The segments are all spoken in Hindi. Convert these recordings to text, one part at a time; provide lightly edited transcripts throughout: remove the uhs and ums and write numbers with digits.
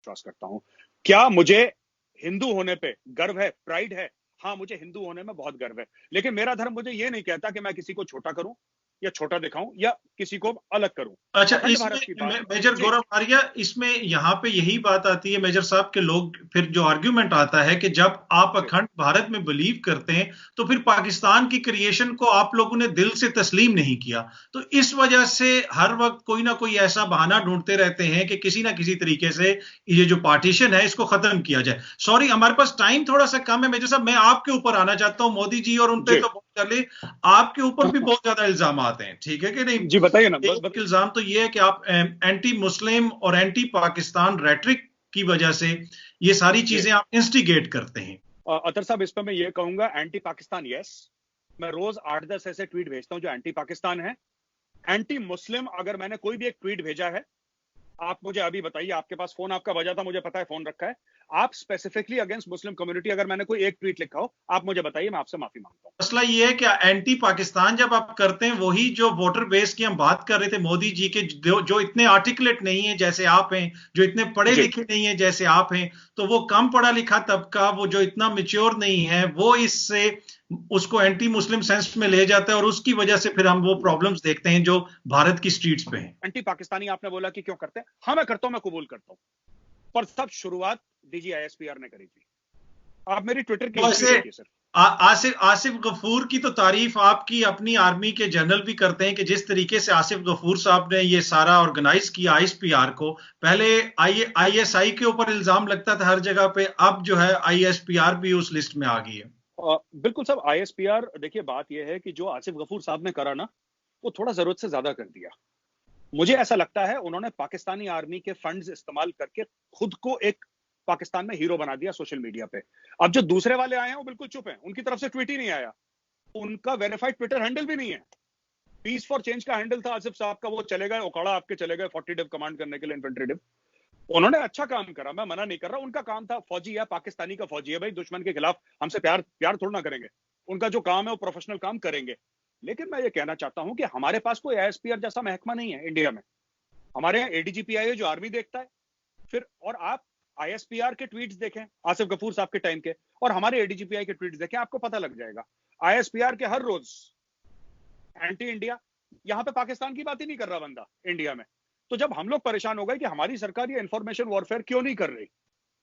विश्वास करता हूं। क्या मुझे हिंदू होने पे गर्व है, प्राइड है? हाँ, मुझे हिंदू होने में बहुत गर्व है, लेकिन मेरा धर्म मुझे ये नहीं कहता कि मैं किसी को छोटा करूं या छोटा दिखाऊं या किसी को अलग करूं। अच्छा, अखंड भारत की इसमें बात है मेजर जी। गौरव आर्या, इसमें यहाँ पे यही बात आती है मेजर साहब के लोग, फिर जो आर्ग्यूमेंट आता है कि जब आप जी अखंड भारत में बिलीव करते हैं तो फिर पाकिस्तान की क्रिएशन को आप लोगों ने दिल से तस्लीम नहीं किया, तो इस वजह से हर वक्त कोई ना कोई ऐसा बहाना ढूंढते रहते हैं कि किसी ना किसी तरीके से ये जो पार्टीशन है इसको खत्म किया जाए। सॉरी, हमारे पास टाइम थोड़ा सा कम है मेजर साहब, मैं आपके ऊपर आना चाहता हूं। मोदी जी और उन पे जी तो बहुत चले, आपके ऊपर भी बहुत ज्यादा इल्जाम आते हैं, ठीक है कि नहीं? जी, बताइए ना, एक इल्जाम तो ये है कि आप एंटी मुस्लिम और एंटी पाकिस्तान रेटरिक की वजह से ये सारी जी। चीजें आप इंस्टिगेट करते हैं। अतर साहब, इस पर मैं ये कहूंगा, एंटी पाकिस्तान यस, मैं रोज 8-10 ऐसे ट्वीट भेजता हूं जो एंटी पाकिस्तान है। एंटी मुस्लिम अगर मैंने कोई भी एक ट्वीट भेजा है, आप मुझे अभी बताइए, आपके पास फोन आपका बजा था, मुझे पता है फोन रखा है। आप स्पेसिफिकली अगेंस्ट मुस्लिम कम्युनिटी अगर मैंने कोई एक ट्वीट लिखा हो, आप मुझे बताइए, मैं आपसे माफी मांगता हूं। मसला ये है कि एंटी पाकिस्तान जब आप करते हैं, वही जो वोटर बेस की हम बात कर रहे थे मोदी जी के, जो इतने आर्टिकुलेट नहीं है जैसे आप हैं, जो इतने पढ़े जी लिखे नहीं है जैसे आप हैं, तो वो कम पढ़ा लिखा तबका, वो जो इतना मेच्योर नहीं है, वो इससे उसको एंटी मुस्लिम सेंस में ले जाता है, और उसकी वजह से फिर हम वो प्रॉब्लम्स देखते हैं जो भारत की स्ट्रीट्स पे हैं। एंटी पाकिस्तानी आपने बोला कि क्यों करते हैं, हाँ मैं करता हूं, मैं कबूल करता हूं, पर सब शुरुआत डीजी आईएसपीआर ने करी थी। आप मेरी ट्विटर की हिस्ट्री वैसे देखिए सर। आसिफ आसिफ गफूर की तो तारीफ आपकी अपनी आर्मी के जनरल भी करते हैं कि जिस तरीके से आसिफ गफूर साहब ने ये सारा ऑर्गेनाइज किया आईएसपीआर को। पहले आईएसआई के ऊपर इल्जाम लगता था हर जगह पे, अब जो है आईएसपीआर भी उस लिस्ट में आ गई है। बिल्कुल साहब, आईएसपीआर, देखिए बात यह है कि जो आसिफ गफूर साहब ने करा ना, वो थोड़ा जरूरत से ज्यादा कर दिया। मुझे ऐसा लगता है उन्होंने पाकिस्तानी आर्मी के फंड्स इस्तेमाल करके खुद को एक पाकिस्तान में हीरो बना दिया सोशल मीडिया पे। अब जो दूसरे वाले आए हैं वो बिल्कुल चुप हैं, उनकी तरफ से ट्वीट ही नहीं आया, उनका वेरीफाइड ट्विटर हैंडल भी नहीं है। पीस फॉर चेंज का हैंडल था आसिफ साहब का, वो चले गए, उखाड़ा आपके चले गए 40 डिव कमांड करने के लिए, इन्फेंट्री डिव। उन्होंने अच्छा काम करा, मैं मना नहीं कर रहा, उनका काम था, फौजी है, पाकिस्तानी का फौजी है भाई, दुश्मन के खिलाफ हमसे प्यार प्यार थोड़ा ना करेंगे। उनका जो काम है वो प्रोफेशनल काम करेंगे। लेकिन मैं ये कहना चाहता हूं कि हमारे पास कोई आईएसपीआर जैसा महकमा नहीं है इंडिया में। हमारे यहाँ एडीजीपीआई है जो आर्मी देखता है। फिर और आप आईएसपीआर के ट्वीट्स देखें आसिफ गफूर साहब के टाइम के, और हमारे एडीजीपीआई के ट्वीट्स देखें, आपको पता लग जाएगा। आईएसपीआर के हर रोज एंटी इंडिया, यहां पे पाकिस्तान की बात ही नहीं कर रहा बंदा इंडिया में। तो जब हम लोग परेशान हो गए कि हमारी सरकार ये इंफॉर्मेशन वॉरफेयर क्यों नहीं कर रही,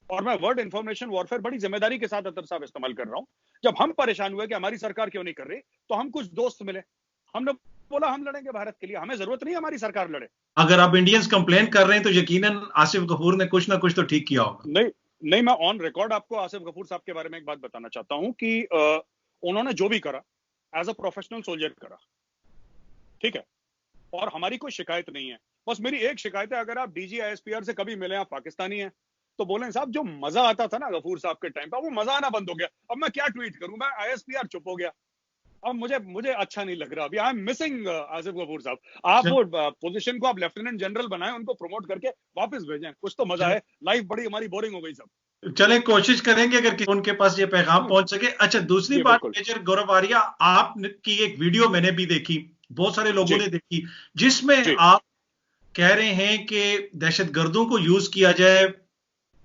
और मैं वर्ड इंफॉर्मेशन वॉरफेयर बड़ी जिम्मेदारी के साथ अतर साहब इस्तेमाल कर रहा हूं, जब हम परेशान हुए कि हमारी सरकार क्यों नहीं कर रही, तो हम कुछ दोस्त मिले, हमने बोला हम लड़ेंगे भारत के लिए, हमें जरूरत नहीं हमारी सरकार लड़े। अगर आप इंडियंस कंप्लेन कर रहे हैं तो यकीनन आसिफ गफूर ने कुछ ना कुछ तो ठीक किया होगा। नहीं नहीं, मैं ऑन रिकॉर्ड आपको आसिफ गफूर साहब के बारे में एक बात बताना चाहता हूं कि उन्होंने जो भी करा एज अ प्रोफेशनल सोल्जर करा, ठीक है, और हमारी कोई शिकायत नहीं है। बस मेरी एक शिकायत है, अगर आप डीजी आईएसपीआर से कभी मिले, आप पाकिस्तानी हैं, तो बोलें साहब जो मजा आता था ना गफूर साहब के टाइम पर, वो मजा आना बंद हो गया। अब मैं क्या ट्वीट करूं, मैं आईएसपीआर चुप हो गया, अब मुझे मुझे अच्छा नहीं लग रहा, अभी I am missing Asif Ghafoor साहब। आप वो पोजीशन को आप लेफ्टिनेंट जनरल बनाएं, उनको प्रमोट करके वापस भेजें, कुछ तो मजा है। लाइफ बड़ी हमारी बोरिंग हो गई सब। चले, कोशिश करेंगे अगर उनके पास ये पैगाम पहुंच सके। अच्छा, दूसरी जी बात बिल्कुल। मेजर गौरव आर्या, आप की एक वीडियो मैंने भी देखी, बहुत सारे लोगों जी ने देखी, जिसमें जी आप कह रहे हैं कि दहशतगर्दों को यूज किया जाए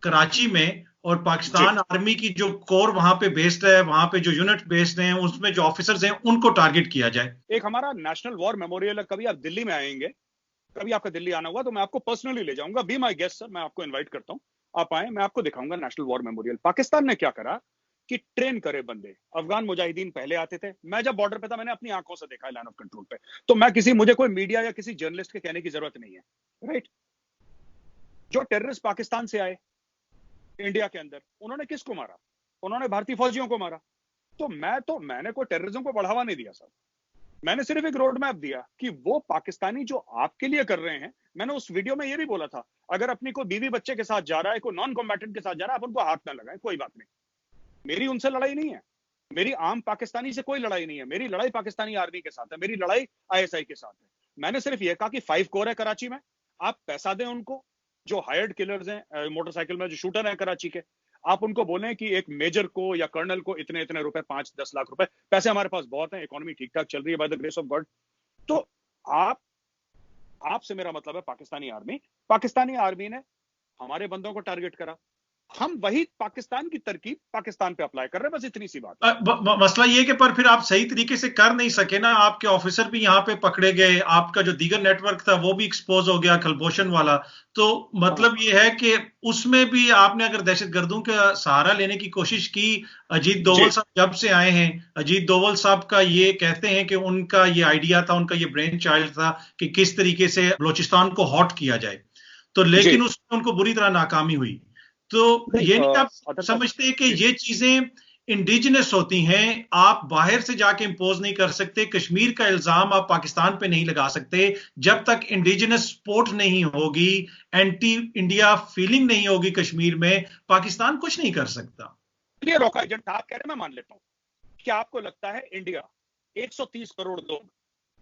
कराची में, और जी। पाकिस्तान आर्मी की जो कोर वहां पे बेस्ड है, वहां पे जो यूनिट बेस्ड हैं, उसमें जो ऑफिसर्स हैं उनको टारगेट किया जाए। एक हमारा नेशनल वॉर मेमोरियल है, कभी आप दिल्ली में आएंगे, कभी आपका दिल्ली आना हुआ तो मैं आपको पर्सनली ले जाऊंगा, बी माई गेस्ट सर, मैं आपको इनवाइट करता हूं, आप आए, मैं आपको दिखाऊंगा नेशनल वॉर मेमोरियल। पाकिस्तान ने क्या करा कि ट्रेन करे बंदे, अफगान मुजाहिदीन पहले आते थे, मैं जब बॉर्डर पे था मैंने अपनी आंखों से देखा है लाइन ऑफ कंट्रोल पे, तो मैं किसी, मुझे कोई मीडिया या किसी जर्नलिस्ट के कहने की जरूरत नहीं है, राइट। जो टेररिस्ट पाकिस्तान से आए इंडिया के अंदर, उन्होंने किसको मारा? उन्होंने भारतीय फौजियों को मारा। तो मैंने कोई टेररिज्म को बढ़ावा नहीं दिया सर, मैंने सिर्फ एक रोड मैप दिया कि वो पाकिस्तानी जो आपके लिए कर रहे हैं। मैंने उस वीडियो में ये भी बोला था, अगर अपनी कोई बीवी बच्चे के साथ जा रहा है, कोई नॉन कॉम्बैटेंट के साथ जा रहा है, आप उनको हाथ ना लगाएं, कोई बात नहीं, मेरी उनसे लड़ाई नहीं है, मेरी आम पाकिस्तानी से कोई लड़ाई नहीं है, मेरी लड़ाई पाकिस्तानी आर्मी के साथ है, मेरी लड़ाई आईएसआई के साथ है। मैंने सिर्फ ये कहा कि 5 कोर है कराची में, आप पैसा दें उनको, जो हायर्ड किलर्स हैं मोटरसाइकिल में जो शूटर हैं कराची के, आप उनको बोलें कि एक मेजर को या कर्नल को इतने इतने रुपए, 5-10 लाख रुपए, पैसे हमारे पास बहुत हैं, इकोनॉमी ठीक ठाक चल रही है by the grace of God. तो आप आपसे मेरा मतलब है पाकिस्तानी आर्मी ने हमारे बंदों को टारगेट करा। हम वही पाकिस्तान की तरकीब पाकिस्तान पे अप्लाई कर रहे हैं, बस इतनी सी बात। मसला ये कि पर फिर आप सही तरीके से कर नहीं सके ना, आपके ऑफिसर भी यहाँ पे पकड़े गए, आपका जो दीगर नेटवर्क था वो भी एक्सपोज हो गया, खलबोशन वाला। तो मतलब ये है कि उसमें भी आपने अगर दहशतगर्दों का सहारा लेने की कोशिश की। अजीत डोवल साहब जब से आए हैं, अजीत डोवल साहब का ये कहते हैं कि उनका ये आइडिया था, उनका ये ब्रेन चाइल्ड था कि किस तरीके से बलोचिस्तान को हॉट किया जाए, तो लेकिन उसमें उनको बुरी तरह नाकामी हुई। तो ये नहीं आप समझते कि ये चीजें इंडिजिनस होती हैं, आप बाहर से जाके इंपोज नहीं कर सकते। कश्मीर का इल्जाम आप पाकिस्तान पे नहीं लगा सकते जब तक इंडिजिनस सपोर्ट नहीं होगी, एंटी इंडिया फीलिंग नहीं होगी कश्मीर में, पाकिस्तान कुछ नहीं कर सकता। ये रोका एजेंट आप कह रहे हैं, मैं मान लेता हूं। क्या आपको लगता है इंडिया 130 करोड़ लोग,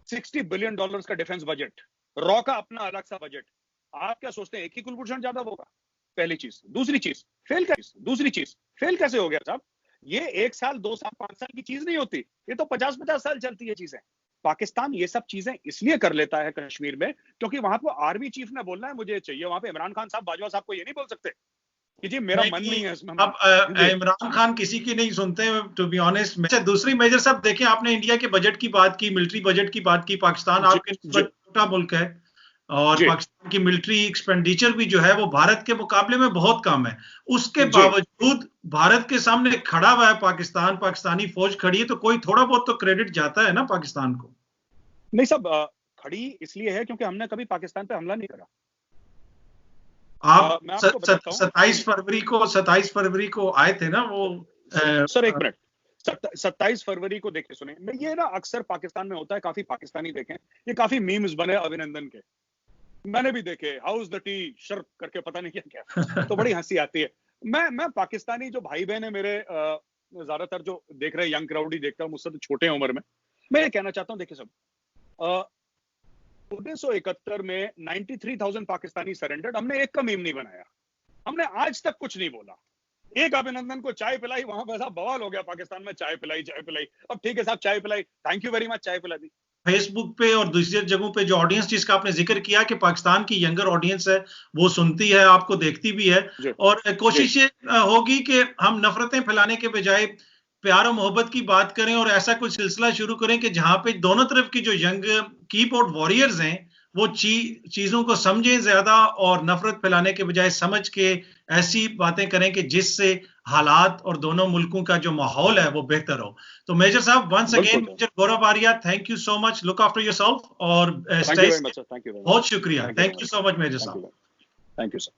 $60 बिलियन का डिफेंस बजट, रॉ का अपना अलग सा बजट, आप क्या सोचते हैं एक ही कुलभूषण जाधव होगा? पहली चीज। दूसरी चीज फेल कैसे हो गया साहब? ये 1 साल 2 साल 5 साल की चीज नहीं होती, ये तो 50-50 साल चलती है चीजें। पाकिस्तान ये सब चीजें इसलिए कर लेता है कश्मीर में क्योंकि वहां पर आर्मी चीफ ने बोलना है मुझे चाहिए। वहां पे इमरान खान साहब, बाजवा साहब को ये नहीं बोल सकते कि जी मेरा मन नहीं है इसमें। अब इमरान खान किसी की नहीं सुनते, टू बी ऑनेस्ट। दूसरी मेजर साहब देखें, आपने इंडिया के बजट की बात की, मिलिट्री बजट की बात की। पाकिस्तान आपके छोटा मुल्क है और पाकिस्तान की मिलिट्री एक्सपेंडिचर भी जो है वो भारत के मुकाबले में बहुत कम है। उसके बावजूद भारत के सामने खड़ा हुआ है पाकिस्तान, पाकिस्तानी फौज खड़ी है, तो कोई थोड़ा बहुत तो क्रेडिट जाता है ना पाकिस्तान को। नहीं साहब, खड़ी इसलिए है क्योंकि हमने कभी पाकिस्तान पे हमला नहीं करा। आप 27 फरवरी को आए थे ना वो। सर एक मिनट, 27 फरवरी को देखे सुने, ये ना अक्सर पाकिस्तान में होता है, काफी पाकिस्तानी देखें, ये काफी मीम्स बने अभिनंदन के, मैंने भी देखे, हाउस द टी शर्क करके पता नहीं क्या क्या, तो बड़ी हंसी आती है। मैं पाकिस्तानी जो भाई बहन है मेरे, ज्यादातर जो देख रहे यंग क्राउड ही देखता हूँ, मुझसे तो छोटे उम्र में, मैं ये कहना चाहता हूँ, देखिए सब 1971 में 93,000 पाकिस्तानी सरेंडर्ड, हमने एक का मीम नहीं बनाया, हमने आज तक कुछ नहीं बोला। एक अभिनंदन को चाय पिलाई, वहां पर साहब बवाल हो गया पाकिस्तान में, चाय पिलाई। अब ठीक है साहब, चाय पिलाई, थैंक यू वेरी मच, चाय पिला दी। फेसबुक पे और दूसरी जगहों पे जो ऑडियंस जिसका आपने जिक्र किया कि पाकिस्तान की यंगर ऑडियंस है, वो सुनती है, आपको देखती भी है, और कोशिश ये होगी कि हम नफरतें फैलाने के बजाय प्यार और मोहब्बत की बात करें और ऐसा कुछ सिलसिला शुरू करें कि जहां पे दोनों तरफ की जो यंग कीबोर्ड वॉरियर्स हैं वो चीजों को समझें ज्यादा, और नफरत फैलाने के बजाय समझ के ऐसी बातें करें कि जिससे हालात और दोनों मुल्कों का जो माहौल है वो बेहतर हो। तो मेजर साहब, once again major Gaurav Arya, thank you so much, look after yourself और बहुत शुक्रिया, thank you so much major साहब, थैंक यू सर।